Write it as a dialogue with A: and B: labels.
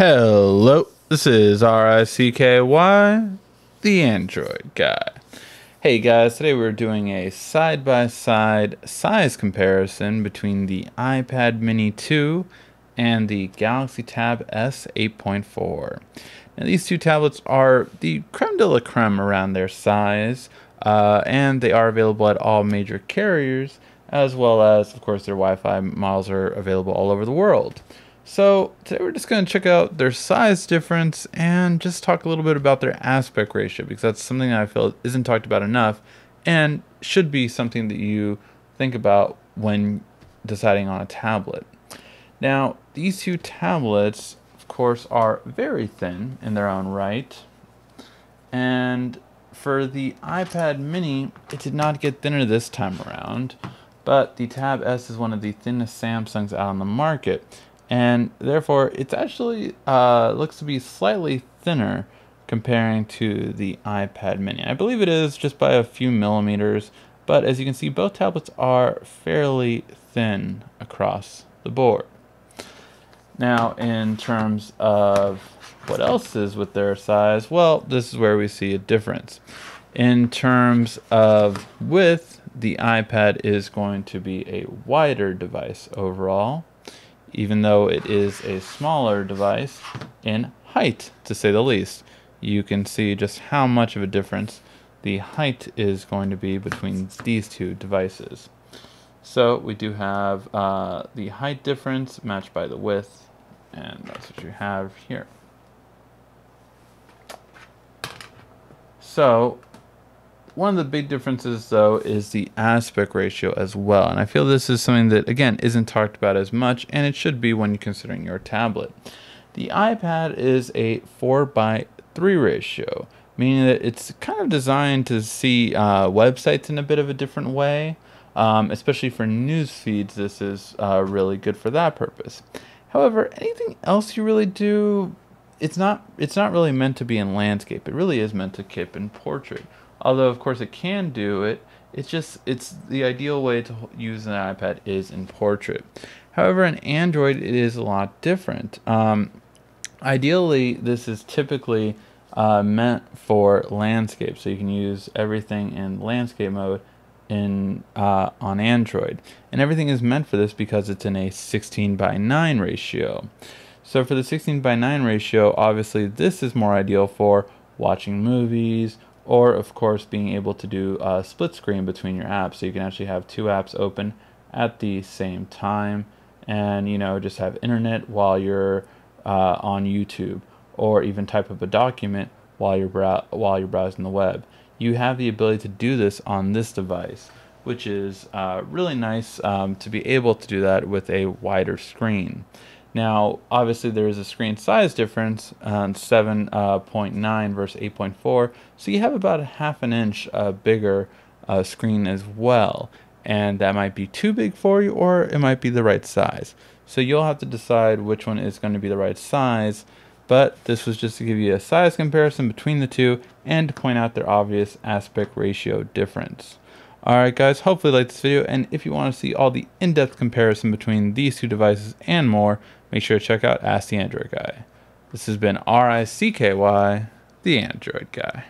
A: Hello, this is RICKY, the Android guy. Hey guys, today we're doing a side-by-side size comparison between the iPad Mini 2 and the Galaxy Tab S 8.4. Now these two tablets are the creme de la creme around their size, and they are available at all major carriers, as well as, of course, their Wi-Fi models are available all over the world. So today we're just going to check out their size difference and just talk a little bit about their aspect ratio, because that's something that I feel isn't talked about enough and should be something that you think about when deciding on a tablet. Now, these two tablets, of course, are very thin in their own right, and for the iPad Mini, it did not get thinner this time around, but the Tab S is one of the thinnest Samsungs out on the market, and therefore it's actually looks to be slightly thinner comparing to the iPad Mini. I believe it is just by a few millimeters, but as you can see, both tablets are fairly thin across the board. Now, in terms of what else is with their size, well, this is where we see a difference. In terms of width, the iPad is going to be a wider device overall, even though it is a smaller device in height, to say the least. You can see just how much of a difference the height is going to be between these two devices. So we do have the height difference matched by the width, and that's what you have here. So one of the big differences, though, is the aspect ratio as well. And I feel this is something that, again, isn't talked about as much, and it should be when you're considering your tablet. The iPad is a 4:3 ratio, meaning that it's kind of designed to see websites in a bit of a different way. Especially for news feeds, this is really good for that purpose. However, anything else you really do, it's not really meant to be in landscape. It really is meant to keep in portrait. Although, of course, it can do it. It's the ideal way to use an iPad is in portrait. However, in Android, it is a lot different. Ideally, this is typically meant for landscape, so you can use everything in landscape mode on Android. And everything is meant for this because it's in a 16:9 ratio. So for the 16:9 ratio, obviously, this is more ideal for watching movies, or of course being able to do a split screen between your apps, so you can actually have two apps open at the same time, and just have internet while you're on YouTube, or even type up a document while you're browsing the web. You have the ability to do this on this device, which is really nice to be able to do that with a wider screen. Now, obviously, there is a screen size difference on 7.9 versus 8.4, so you have about a half an inch bigger screen as well, and that might be too big for you, or it might be the right size. So you'll have to decide which one is going to be the right size, but this was just to give you a size comparison between the two and to point out their obvious aspect ratio difference. Alright guys, hopefully you liked this video, and if you want to see all the in-depth comparison between these two devices and more, make sure to check out Ask the Android Guy. This has been RICKY, the Android Guy.